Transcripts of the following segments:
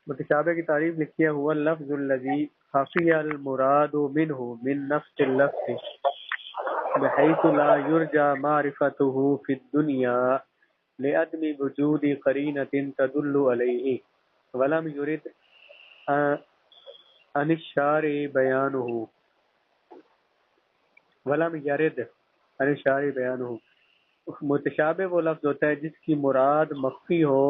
متشابہ کی تعریف لکھی ہے هو اللفظ الذي خفي المراد منه من نفس اللفظ بحيث لا يرجى معرفته في الدنيا لعدم وجود قرينة تدل عليه ولم يرد عن الشارع بیانه ولم يرد عن الشارع بیانه۔ متشابہ وہ لفظ ہوتا ہے جس کی مراد مخفی ہو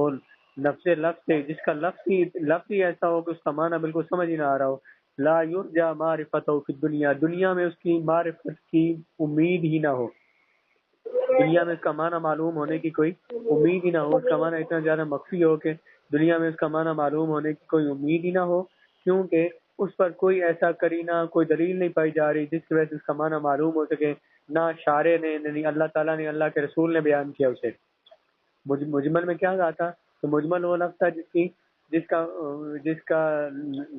نفس لفظ سے، جس کا لفظ ہی ایسا ہو کہ اس کا معنی بالکل سمجھ ہی نہ آ رہا ہو۔ لا یرجا معرفتہ فی الدنیا، دنیا میں اس کی معرفت کی امید ہی نہ ہو، دنیا میں اس کا معنی معلوم ہونے کی کوئی امید ہی نہ ہو، اس کا معنی اتنا زیادہ مخفی ہو کہ دنیا میں اس کا معنی معلوم ہونے کی کوئی امید ہی نہ ہو، کیونکہ اس پر کوئی ایسا کرینہ، کوئی دلیل نہیں پائی جا رہی جس کی وجہ سے اس کا معنی معلوم ہو سکے، نہ شارع نے، نہیں اللہ تعالیٰ نے، اللہ کے رسول نے بیان کیا اسے۔ مجمل میں کیا کہا تھا؟ تو مجمل وہ لفظ تھا جس کا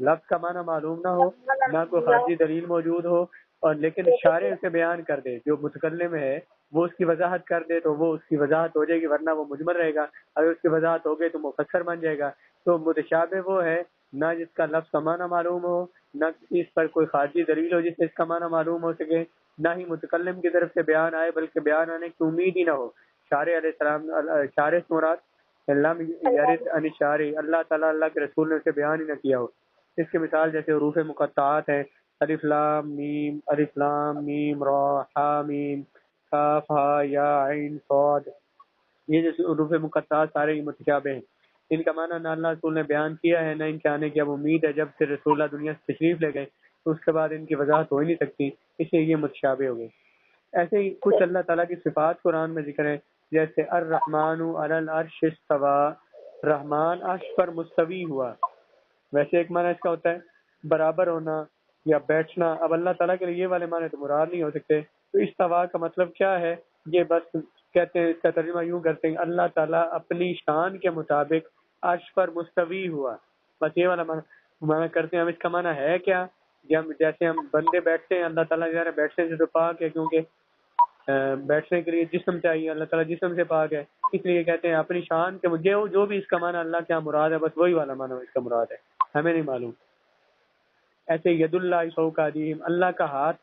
لفظ کا معنی معلوم نہ ہو، نہ کوئی خارجی دلیل موجود ہو، اور لیکن شارع اسے بیان کر دے، جو متکلم ہے وہ اس کی وضاحت کر دے تو وہ اس کی وضاحت ہو جائے گی، ورنہ وہ مجمل رہے گا۔ اگر اس کی وضاحت ہو گئی تو مفسر بن جائے گا۔ تو متشابہ وہ ہے نہ جس کا لفظ کا معنی معلوم ہو، نہ اس پر کوئی خارجی دلیل ہو جس سے اس کا معنی معلوم ہو سکے، نہ ہی متکلم کی طرف سے بیان آئے بلکہ بیان آنے کی امید ہی نہ ہو۔ شارع علیہ السلام، شارع سے مراد لم یرد عن الشارع، اللہ تعالیٰ اللہ کے رسول نے اسے بیان ہی نہ کیا ہو۔ اس کی مثال جیسے حروف مقطعات ہیں، الف لام میم را ہا میم کاف ہا یا عین صاد، یہ جو حروف مقطعات سارے ہی متشابہ ہیں، ان کا معنی نہ اللہ رسول نے بیان کیا ہے، نہ ان کے آنے کی اب امید ہے۔ جب سے رسول اللہ دنیا سے تشریف لے گئے تو اس کے بعد ان کی وضاحت ہو ہی نہیں سکتی، اس لیے یہ متشابہ ہو گئے۔ ایسے ہی کچھ اللہ تعالیٰ کی صفات قرآن میں ذکر ہے، جیسے الرحمن علی العرش استویٰ، رحمان عرش پر مستوی ہوا۔ ویسے ایک معنی اس کا ہوتا ہے برابر ہونا یا بیٹھنا، اب اللہ تعالیٰ کے لیے یہ والے معنی تو مراد نہیں ہو سکتے۔ تو استویٰ کا مطلب کیا ہے؟ یہ بس کہتے ہیں، اس کا ترجمہ یوں کرتے ہیں، اللہ تعالیٰ اپنی شان کے مطابق عرش پر مستوی ہوا، بس یہ والا معنی کرتے ہیں۔ ہم اس کا معنی ہے کیا؟ جیسے ہم بندے بیٹھتے ہیں، اللہ تعالیٰ جو ہے بیٹھنے سے تو پاک ہے، کیونکہ بیٹھنے کے لیے جسم چاہیے، اللہ تعالیٰ جسم سے پاک ہے، اس لیے کہتے ہیں اپنی شان کے جو بھی اس کا معنی اللہ کیا مراد ہے، بس وہی والا معنی اس کا مراد ہے، ہمیں نہیں معلوم۔ ایسے ید اللہ فوق ایدیہم، اللہ کا ہاتھ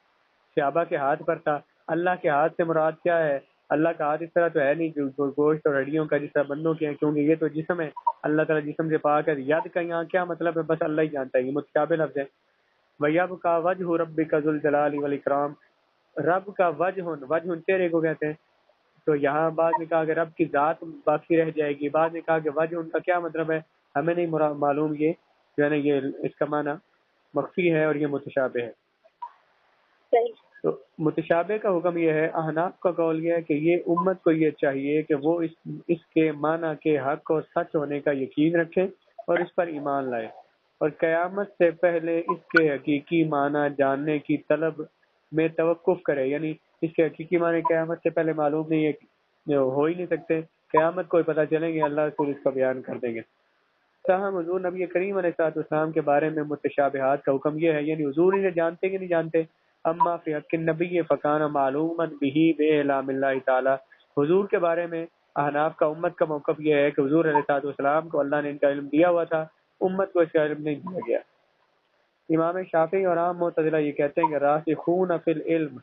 صحابہ کے ہاتھ پر تھا۔ اللہ کے ہاتھ سے مراد کیا ہے؟ اللہ کا ہاتھ اس طرح تو ہے نہیں جو گوشت اور ہڈیوں کا جس طرح بندوں کے ہیں، کیونکہ یہ تو جسم ہے، اللہ تعالیٰ جسم سے پاک ہے۔ ید کا یہاں کیا مطلب ہے؟ بس اللہ ہی جانتا ہے، یہ متشابہ لفظ ہے۔ وَيَبْقَى وَجْهُ رَبِّكَ ذُو الْجَلَالِ وَالْإِكْرَامِ، رب کا وجہ چہرے کو کہتے ہیں۔ تو یہاں بعد نے کہا کہ رب کی ذات باقی رہ جائے گی، بعد نے کہا کہ وجہ ان کا کیا مطلب ہے ہمیں نہیں معلوم، یہ جو ہے نا یہ اس کا معنی مخفی ہے اور یہ متشابہ ہے۔ تو متشابہ کا حکم یہ ہے، احناف کا قول یہ ہے کہ یہ امت کو یہ چاہیے کہ وہ اس کے معنی کے حق اور سچ ہونے کا یقین رکھے اور اس پر ایمان لائے، اور قیامت سے پہلے اس کے حقیقی معنی جاننے کی طلب میں توقف کرے، یعنی اس کے حقیقی معنی قیامت سے پہلے معلوم نہیں ہے، ہو ہی نہیں سکتے، قیامت کو پتہ چلیں گے، اللہ رسول اس کا بیان کر دیں گے۔ تاہم حضور نبی کریم علیہ السلام کے بارے میں متشابہات کا حکم یہ ہے، یعنی حضور انہیں جانتے کہ نہیں جانتے، اما فی حق النبی فکان معلوما بہ باعلام اللہ تعالی، حضور کے بارے میں احناف کا امت کا موقف یہ ہے کہ حضور علیہ السلام کو اللہ نے ان کا علم دیا ہوا تھا، امت کو اس کا علم نہیں دیا گیا۔ امام شافعی اور عام معتزلہ یہ کہتے ہیں کہ راسخون فی العلم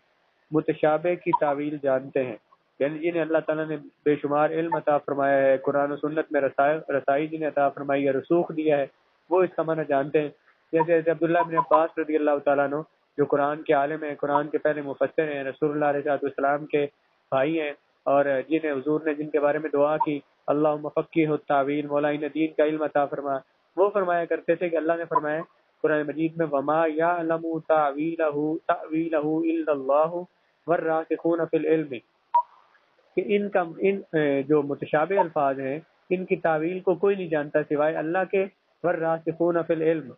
متشابہ کی تعویل جانتے ہیں، یعنی جنہیں اللہ تعالیٰ نے بے شمار علم عطا فرمایا ہے، قرآن و سنت میں رسائی جنہیں عطا فرمائی ہے، رسوخ دیا ہے، وہ اس کا معنی جانتے ہیں۔ جیسے عبداللہ بن عباس رضی اللہ تعالیٰ عنہ جو قرآن کے عالم ہیں، قرآن کے پہلے مفسر ہیں، رسول اللہ علیہ السلام کے بھائی ہیں، اور جنہیں حضور نے جن کے بارے میں دعا کی اللہم فقہہ التاویل، مولا انہیں دین کا علم عطا فرما، وہ فرمایا کرتے تھے کہ اللہ نے فرمایا قرآن مجید میں وما یعلم تاویلہ الا اللہ والراسخون فی العلم، کہ ان جو متشابہ الفاظ ہیں ان کی تعویل کو کوئی نہیں جانتا سوائے اللہ کے، والراسخون فی العلم،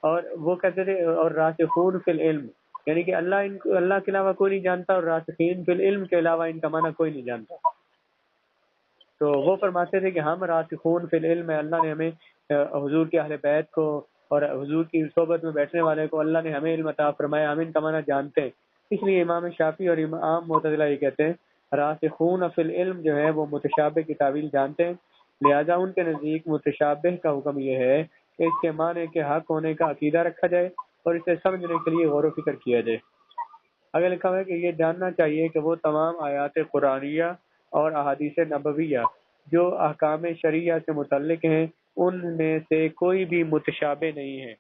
اور وہ کہتے تھے اور راسخون فی العلم، یعنی کہ اللہ کے علاوہ کوئی نہیں جانتا، اور راسخین فی العلم کے علاوہ ان کا معنی کوئی نہیں جانتا۔ تو وہ فرماتے تھے کہ ہم راسخون فی العلم ہے، اللہ نے ہمیں حضور کے اہل بیت کو اور حضور کی صحبت میں بیٹھنے والے کو اللہ نے ہمیں علم عطا فرمایا، ہم ان کا معنی جانتے ہیں۔ اس لیے امام شافعی اور امام معتزلہ یہ کہتے ہیں راسخون فی العلم جو ہے وہ متشابہ کی تعویل جانتے ہیں، لہذا ان کے نزدیک متشابہ کا حکم یہ ہے کہ اس کے معنی کے حق ہونے کا عقیدہ رکھا جائے اور اسے سمجھنے کے لیے غور و فکر کیا جائے۔ اگر لکھا ہے کہ یہ جاننا چاہیے کہ وہ تمام آیات قرآنیہ اور احادیث نبویہ جو احکام شریعہ سے متعلق ہیں ان میں سے کوئی بھی متشابہ نہیں ہے۔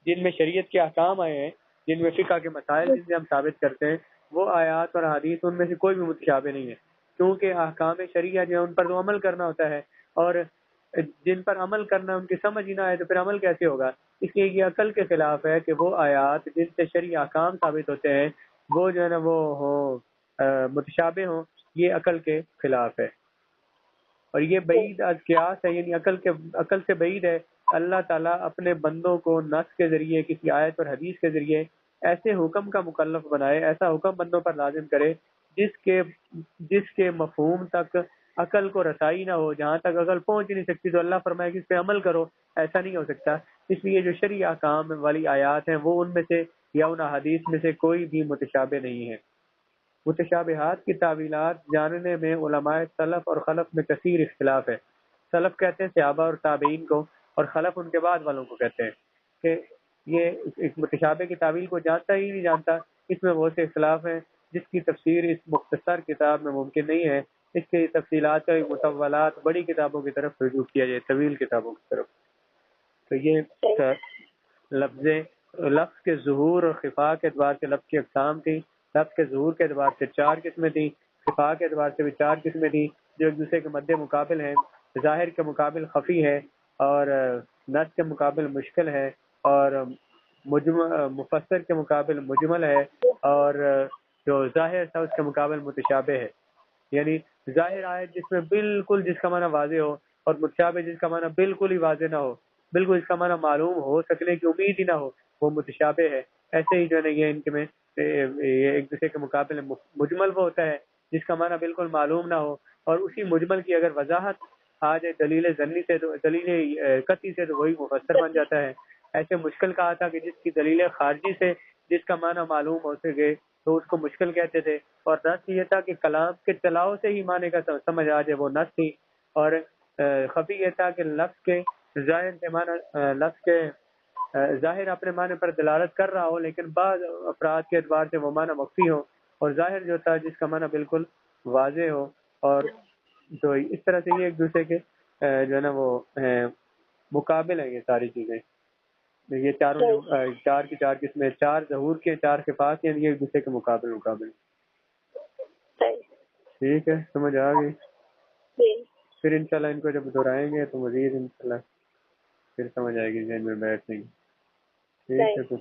جن میں شریعت کے احکام آئے ہیں، جن میں فقہ کے مسائل جن سے ہم ثابت کرتے ہیں، وہ آیات اور حدیث ان میں سے کوئی بھی متشابہ نہیں ہے، کیونکہ احکام شریعہ جو ہے ان پر تو عمل کرنا ہوتا ہے، اور جن پر عمل کرنا ان کی سمجھ ہی نہ آئے تو پھر عمل کیسے ہوگا؟ اس لیے یہ عقل کے خلاف ہے کہ وہ آیات جن سے شرعی احکام ثابت ہوتے ہیں وہ جو ہے نا وہ متشابہ ہوں، یہ عقل کے خلاف ہے۔ اور یہ بعید از قیاس ہے، یعنی عقل سے بعید ہے اللہ تعالیٰ اپنے بندوں کو نص کے ذریعے کسی آیت اور حدیث کے ذریعے ایسے حکم کا مکلف بنائے، ایسا حکم بندوں پر لازم کرے جس کے مفہوم تک عقل کو رسائی نہ ہو، جہاں تک عقل پہنچ نہیں سکتی تو اللہ فرمائے کہ اس پہ عمل کرو، ایسا نہیں ہو سکتا۔ اس لیے جو شرعی احکام والی آیات ہیں وہ ان میں سے یا ان حدیث میں سے کوئی بھی متشابہ نہیں ہے۔ متشابہات کی تعویلات جاننے میں علماء سلف اور خلف میں کثیر اختلاف ہے۔ سلف کہتے ہیں صحابہ اور تابعین کو، اور خلف ان کے بعد والوں کو کہتے ہیں کہ یہ ایک متشابہ کی تعویل کو جانتا ہی نہیں جانتا۔ اس میں بہت سے اختلاف ہیں جس کی تفسیر اس مختصر کتاب میں ممکن نہیں ہے۔ اس کی تفصیلات کا مطولات بڑی کتابوں کی طرف رجوع کیا جائے، طویل کتابوں کی طرف۔ تو یہ لفظ کے ظہور اور خفا کے اعتبار سے لفظ کی اقسام تھی۔ لفظ کے ظہور کے اعتبار سے 4 قسمیں تھیں، خفا کے اعتبار سے بھی 4 قسمیں تھیں جو ایک دوسرے کے مد مقابل ہیں۔ ظاہر کے مقابل خفی ہے، اور نص کے مقابل مشکل ہے، اور مفسر کے مقابل مجمل ہے، اور جو ظاہر تھا اس کے مقابل متشابہ ہے۔ یعنی ظاہر آیت جس میں بالکل جس کا معنی واضح ہو، اور متشابہ جس کا معنی بالکل ہی واضح نہ ہو، بالکل اس کا معنی معلوم ہو سکنے کی امید ہی نہ ہو، وہ متشابہ ہے۔ ایسے ہی جو ہے نا یہ ان کے میں یہ ایک دوسرے کے مقابلے مجمل وہ ہوتا ہے جس کا معنی بالکل معلوم نہ ہو، اور اسی مجمل کی اگر وضاحت آ جائے دلیل ظنی سے تو دلیل قطعی سے تو وہی مفسر بن جاتا ہے۔ ایسے مشکل کہا تھا کہ جس کی دلیل خارجی سے جس کا معنی معلوم ہو سکے تو اس کو مشکل کہتے تھے، اور نص یہ تھا کہ کلام کے چلاؤ سے ہی معنی کا سمجھ آ جائے، وہ نص تھی۔ اور خفی یہ تھا کہ لفظ کے ظاہر کے معنی لفظ کے ظاہر اپنے معنی پر دلالت کر رہا ہو لیکن بعض افراد کے اعتبار سے وہ معنی مخفی ہو، اور ظاہر جو تھا جس کا معنی بالکل واضح ہو۔ اور تو اس طرح سے یہ ایک دوسرے کے جو ہے نا وہ مقابل ہیں یہ ساری چیزیں۔ یہ چاروں 4 کی 4 قسمیں، 4 ظہور کے 4 خفاف ہیں، یہ ایک دوسرے کے مقابل۔ ٹھیک ہے، سمجھ آ گئی؟ پھر انشاءاللہ ان کو جب دہرائیں گے تو مزید انشاءاللہ پھر سمجھ آئے گی، ذہن میں بیٹھ گئی۔ ٹھیک ہے تو